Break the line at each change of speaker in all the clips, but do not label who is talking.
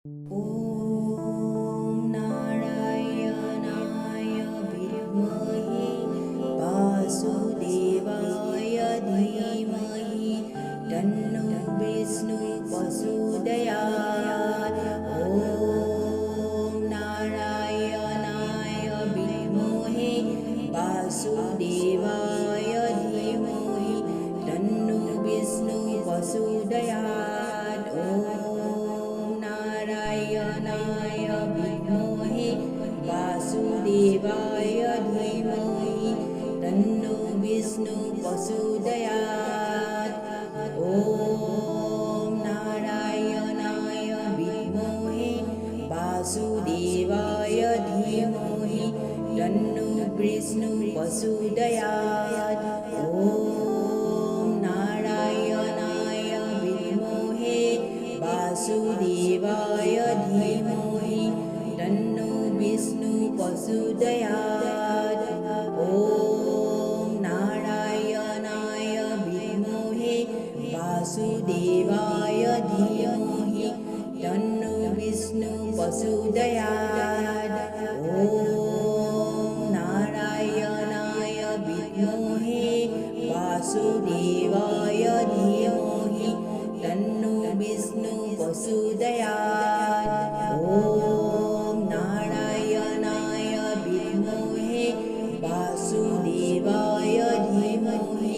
ॐ नारायणाय विद्महे वासुदेवाय धीमहि तन्नो विष्णुः प्रचोदयात्। ॐ नारायणाय विद्महे वासुदेवाय धीमहि तन्नो विष्णुः प्रचोदयात्। नारायणाय विद्महे वासुदेवाय धीमहि तन्नो विष्णुः प्रचोदयात्। ॐ नारायणाय विद्महे वासुदेवाय धीमहि तन्नो विष्णुः प्रचोदयात्। ॐ नारायणाय विद्महे वासुदेवाय धीमहि तन्नो विष्णुः प्रचोदयात्। ॐ नारायणाय विद्महे वासुदेवाय धीमहि तन्नो विष्णुः प्रचोदयात्। ॐ नारायणाय विद्महे वासुदेवाय धीमहि तन्नो विष्णुः प्रचोदयात्। ॐ नारायणाय विद्महे वासुदेवाय धीमहि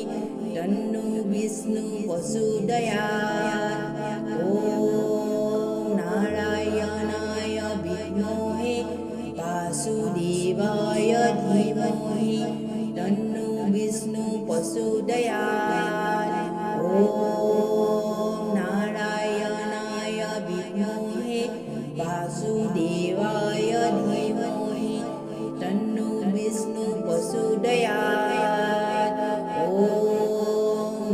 तन्नो विष्णुः प्रचोदयात्। ॐ नारायणाय विद्महे वासुदेवाय धीमहि तन्नो विष्णुः प्रचोदयात्। ॐ नारायणाय विद्महे वासुदेवाय धीमहि तन्नो विष्णुः प्रचोदयात्। ॐ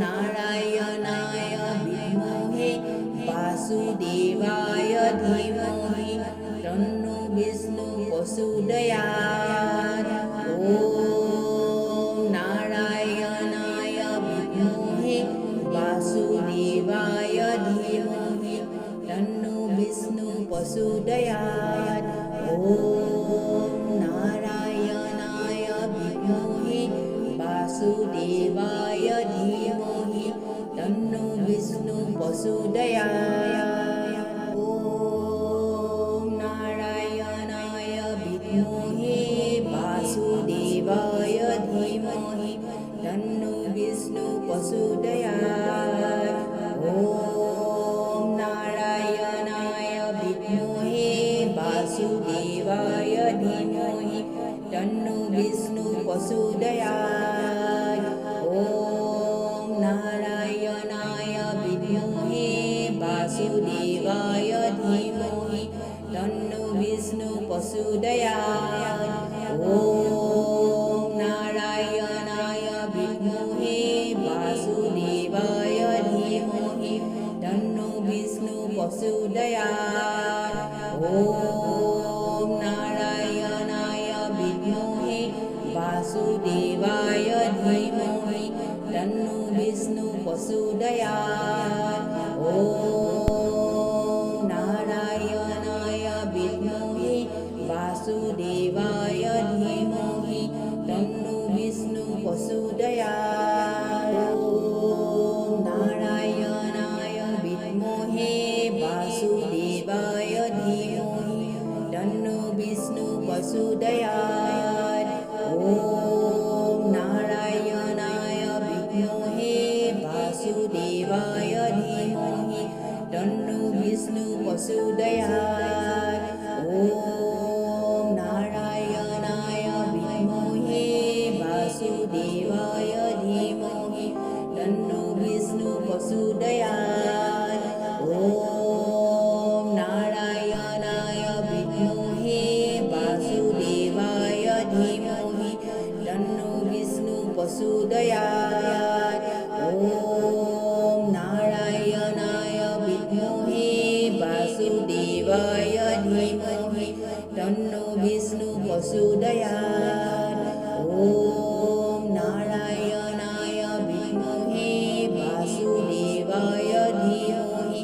नारायणाय विद्महे वासुदेवाय धीमहि तन्नो विष्णुः प्रचोदयात्। ॐ नारायणाय विद्महे वासुदेवाय धीमहि तन्नो विष्णुः प्रचोदयात्। ॐ नारायणाय विद्महे वासुदेवाय धीमहि तन्नो विष्णुः प्रचोदयात्। ॐ नारायणाय विद्महे वासुदेवाय धीमहि तन्नो विष्णुः प्रचोदयात्। ॐ नारायणाय विद्महे वासुदेवाय धीमहि तन्नो विष्णुः प्रचोदयात्। ॐ नारायणाय विद्महे वासुदेवाय धीमहि तन्नो विष्णुः प्रचोदयात्। ॐ नारायणाय विद्महे वासुदेवाय धीमहि तन्नो विष्णुः प्रचोदयात्। ॐ नारायणाय विद्महे वासुदेवाय धीमहि तन्नो विष्णुः प्रचोदयात्। ॐ नारायणाय विद्महे वासुदेवाय धीमहि तन्नो विष्णुः प्रचोदयात्। ॐ नारायणाय विद्महे वासुदेवाय धीमहि तन्नो विष्णुः प्रचोदयात्। ॐ नारायणाय विद्महे वासुदेवाय धीमहि तन्नो विष्णुः प्रचोदयात्। ॐ नारायणाय विद्महे वासुदेवाय धीमहि तन्नो विष्णुः प्रचोदयात्। ॐ नारायणाय विद्महे वासुदेवाय धीमहि तन्नो विष्णुः प्रचोदयात्। ॐ नारायणाय विद्महे वासुदेवाय धीमहि तन्नो विष्णुः प्रचोदयात्। ॐ नारायणाय विद्महे वासुदेवाय धीमहि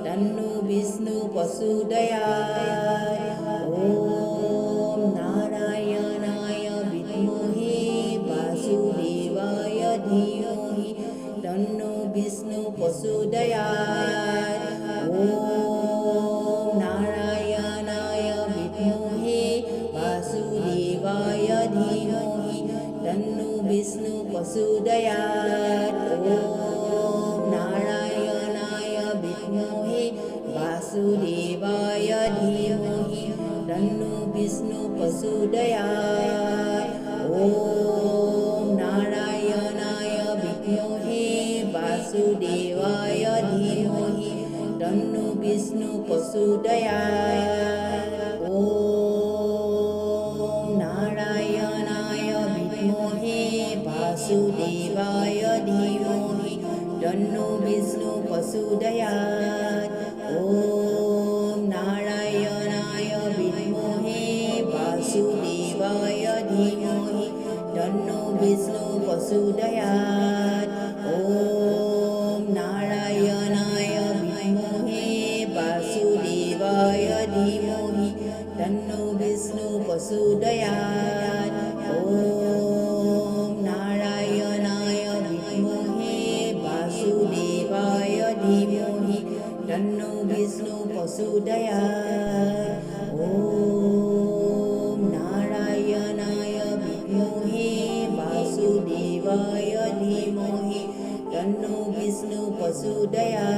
तन्नो विष्णुः प्रचोदयात्। ॐ नारायणाय विद्महे वासुदेवाय धीमहि तन्नो विष्णु प्रचोदयात् ॐ नारायणाय विद्महे वासुदेवाय धीमहि तन्नो विष्णु प्रचोदयात् ॐ नारायणाय विद्महे वासुदेवाय धीमहि तन्नो विष्णु प्रचोदयात् ॐ नारायणाय विद्महे वासुदेवाय धीमहि तन्नो विष्णु प्रचोदयात् ॐ नारायणाय विद्महे वासुदेवाय धीमहि तन्नो विष्णु प्रचोदयात् ॐ नारायणाय विद्महे वासुदेवाय धीमहि तन्नो विष्णु प्रचोदयात् ॐ नारायणाय विद्महे वासुदेवाय धीमहि तन्नो विष्णु प्रचोदयात् ॐ नारायणाय विद्महे वासुदेवाय धीमहि तन्नो विष्णु प्रचोदयात् ॐ नारायणाय विद्महे वासुदेवाय धीमहि तन्नो विष्णु प्रचोदयात्